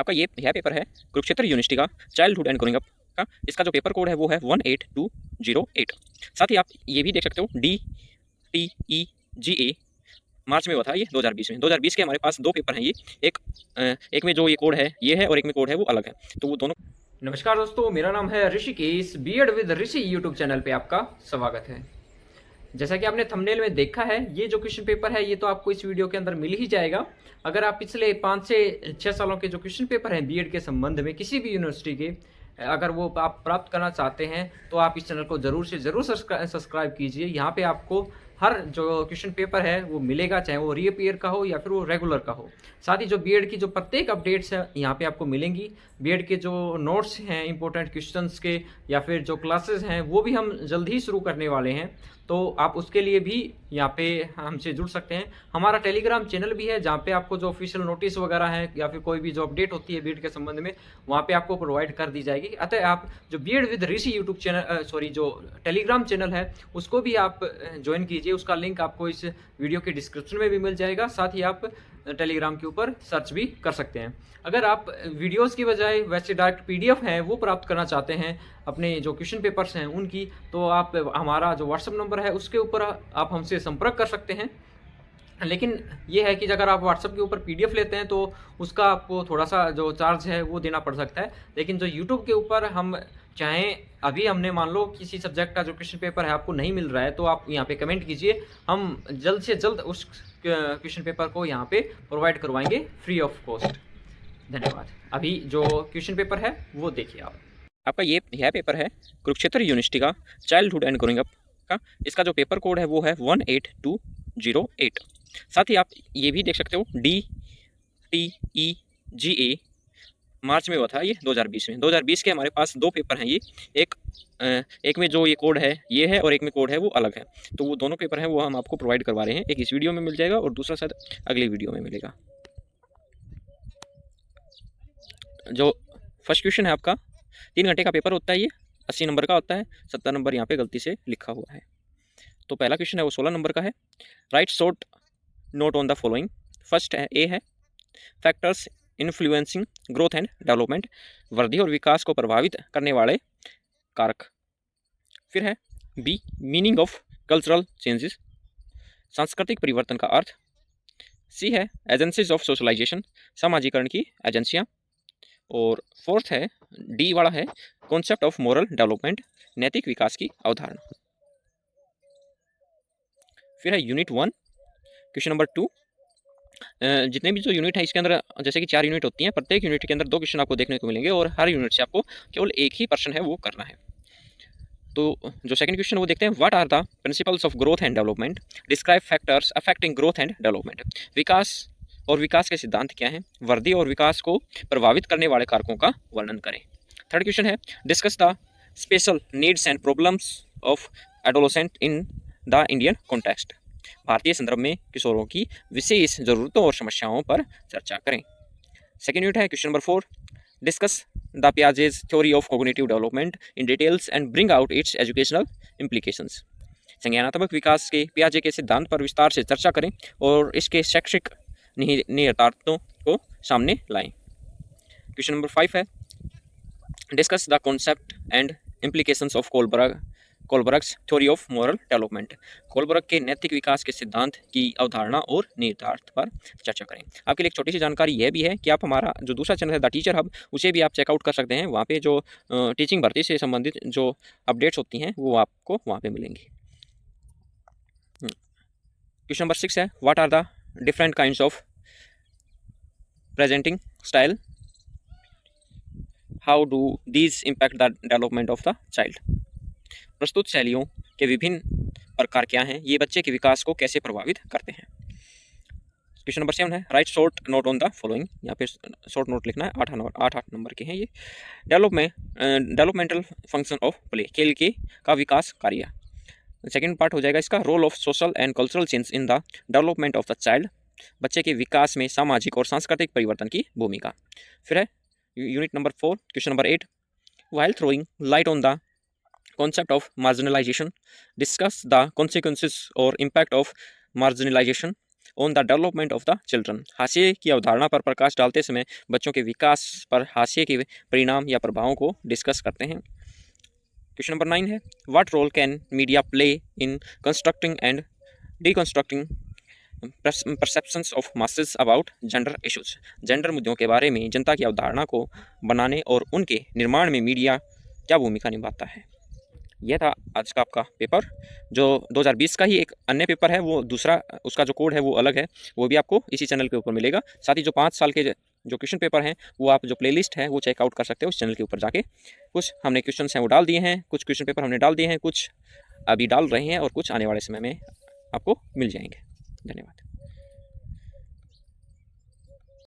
आपका ये यह पेपर है कुरुक्षेत्र यूनिवर्सिटी का चाइल्डहुड एंड ग्रोइंग अप का। इसका जो पेपर कोड है वो है 18208। साथ ही आप ये भी देख सकते हो DTEGA मार्च में हुआ था ये 2020 में। 2020 के हमारे पास दो पेपर हैं ये। एक में जो ये कोड है ये है और एक में कोड है वो अलग है, तो वो दोनों। नमस्कार दोस्तों, मेरा नाम है Rishikesh, BEd with Rishi YouTube channel पे आपका स्वागत है। जैसा कि आपने थंबनेल में देखा है, ये जो क्वेश्चन पेपर है ये तो आपको इस वीडियो के अंदर मिल ही जाएगा। अगर आप पिछले 5 से 6 सालों के जो क्वेश्चन पेपर हैं बीएड के संबंध में किसी भी यूनिवर्सिटी के, अगर वो आप प्राप्त करना चाहते हैं तो आप इस चैनल को ज़रूर से ज़रूर सब्सक्राइब कीजिए। यहाँ पे आपको हर जो क्वेश्चन पेपर है वो मिलेगा, चाहे वो रीअपीयर का हो या फिर वो रेगुलर का हो। साथ ही जो बीएड की जो प्रत्येक अपडेट्स है यहाँ पे आपको मिलेंगी। बीएड के जो नोट्स हैं इंपॉर्टेंट क्वेश्चंस के या फिर जो क्लासेस हैं वो भी हम जल्द ही शुरू करने वाले हैं, तो आप उसके लिए भी यहाँ पे हमसे जुड़ सकते हैं। हमारा टेलीग्राम चैनल भी है जहाँ पे आपको जो ऑफिशियल नोटिस वगैरह है या फिर कोई भी जो अपडेट होती है बीएड के संबंध में वहाँ पे आपको प्रोवाइड कर दी जाएगी। अतः आप जो BEd with Rishi YouTube channel जो टेलीग्राम चैनल है उसको भी आप ज्वाइन कीजिए। उसका लिंक आपको इस वीडियो के डिस्क्रिप्शन में भी मिल जाएगा। साथ ही आप टेलीग्राम के ऊपर सर्च भी कर सकते हैं। अगर आप वीडियोस की बजाय वैसे डायरेक्ट पीडीएफ है वो प्राप्त करना चाहते हैं अपने जो क्वेश्चन पेपर्स हैं उनकी, तो आप हमारा जो व्हाट्सएप नंबर है उसके ऊपर आप हमसे संपर्क कर सकते हैं। लेकिन ये है कि अगर आप व्हाट्सएप के ऊपर पीडीएफ लेते हैं तो उसका आपको थोड़ा सा जो चार्ज है वो देना पड़ सकता है। लेकिन जो यूट्यूब के ऊपर हम चाहें, अभी हमने मान लो किसी सब्जेक्ट का जो क्वेश्चन पेपर है आपको नहीं मिल रहा है तो आप यहाँ पे कमेंट कीजिए, हम जल्द से जल्द उस क्वेश्चन पेपर को यहाँ पे प्रोवाइड करवाएंगे फ्री ऑफ कॉस्ट। धन्यवाद। अभी जो क्वेश्चन पेपर है वो देखिए आप। आपका ये यह पेपर है कुरुक्षेत्र यूनिवर्सिटी का चाइल्डहुड एंड ग्रोइंग अप का। इसका जो पेपर कोड है वो है 18208। साथ ही आप ये भी देख सकते हो DTEGA मार्च में हुआ था ये 2020 में। 2020 के हमारे पास दो पेपर हैं ये। एक में जो ये कोड है ये है और एक में कोड है वो अलग है, तो वो दोनों पेपर हैं वो हम आपको प्रोवाइड करवा रहे हैं। एक इस वीडियो में मिल जाएगा और दूसरा शायद अगली वीडियो में मिलेगा। जो फर्स्ट क्वेश्चन है आपका 3 घंटे का पेपर होता है ये, 80 नंबर का होता है, 70 नंबर यहाँ पे गलती से लिखा हुआ है। तो पहला क्वेश्चन है वो 16 नंबर का है। Right short note on the following. First है ए है factors influencing growth and development, वृद्धि और विकास को प्रभावित करने वाले कारक। फिर है B meaning of cultural changes, सांस्कृतिक परिवर्तन का अर्थ। सी है एजेंसीज ऑफ सोशलाइजेशन, सामाजिकरण की एजेंसियाँ। और फोर्थ है डी वाला है कॉन्सेप्ट ऑफ मोरल डेवलपमेंट, नैतिक विकास की अवधारणा। फिर है यूनिट 1 क्वेश्चन नंबर 2। जितने भी जो यूनिट है इसके अंदर जैसे कि 4 यूनिट होती हैं, प्रत्येक यूनिट के अंदर 2 क्वेश्चन आपको देखने को मिलेंगे और हर यूनिट से आपको केवल एक ही प्रश्न है वो करना है। तो जो सेकंड क्वेश्चन वो देखते हैं, what are the principles of growth and development, describe factors affecting growth and development. विकास और विकास के सिद्धांत क्या हैं, वृद्धि और विकास को प्रभावित करने वाले कारकों का वर्णन करें। थर्ड क्वेश्चन है discuss the special needs and problems of adolescent in the Indian context. भारतीय संदर्भ में किशोरों की विशेष जरूरतों और समस्याओं पर चर्चा करें। सेकेंड यूनिट है question number 4, discuss the Piaget's theory of cognitive development in details and bring out its educational implications. संज्ञानात्मक विकास के पियाजे के सिद्धांत पर विस्तार से चर्चा करें और इसके शैक्षिक निहितार्थों को सामने लाएं। क्वेश्चन नंबर 5 है discuss the concept and implications of Kohlberg's theory of moral development. Kohlberg के नैतिक विकास के सिद्धांत की अवधारणा और निहितार्थ पर चर्चा करें। आपके लिए एक छोटी सी जानकारी यह भी है कि आप हमारा जो दूसरा चैनल है द टीचर हब, उसे भी आप चेकआउट कर सकते हैं। वहाँ पे जो टीचिंग भर्ती से संबंधित जो अपडेट्स होती हैं वो आपको वहाँ पे मिलेंगी। क्वेश्चन नंबर 6 है what are the different kinds of presenting style, how do these impact the development of the child. प्रस्तुत शैलियों के विभिन्न प्रकार क्या हैं, ये बच्चे के विकास को कैसे प्रभावित करते हैं। क्वेश्चन नंबर 7 है right short note on the following. यहाँ पे शॉर्ट नोट लिखना है, 8 नंबर के हैं ये। डेवलपमेंटल फंक्शन ऑफ प्ले, खेल के का विकास कार्य। सेकेंड पार्ट हो जाएगा इसका role of social and cultural change in the development of the child, बच्चे के विकास में सामाजिक और सांस्कृतिक परिवर्तन की भूमिका। फिर है unit number 4 question number 8, while throwing light on the concept of marginalization, discuss the consequences or impact of marginalization on the development of the children. हाशिए की अवधारणा पर प्रकाश डालते समय बच्चों के विकास पर हाशिए के परिणाम या प्रभावों को डिस्कस करते हैं। क्वेश्चन नंबर 9 है, what role can media play in constructing and deconstructing perceptions of masses about gender issues. Gender मुद्दों के बारे में जनता की अवधारणा को बनाने और उनके निर्माण में मीडिया क्या भूमिका निभाता है। यह था आज का आपका पेपर, जो 2020 का ही एक अन्य पेपर है, वो दूसरा उसका जो कोड है वो अलग है, वो भी आपको इसी चैनल के ऊपर मिलेगा। साथ ही जो 5 साल के जो क्वेश्चन पेपर हैं वो आप जो प्लेलिस्ट है वो चेकआउट कर सकते हो उस चैनल के ऊपर जाके। कुछ हमने क्वेश्चन हैं वो डाल दिए हैं, कुछ क्वेश्चन पेपर हमने डाल दिए हैं, कुछ अभी डाल रहे हैं और कुछ आने वाले समय में आपको मिल जाएंगे। धन्यवाद।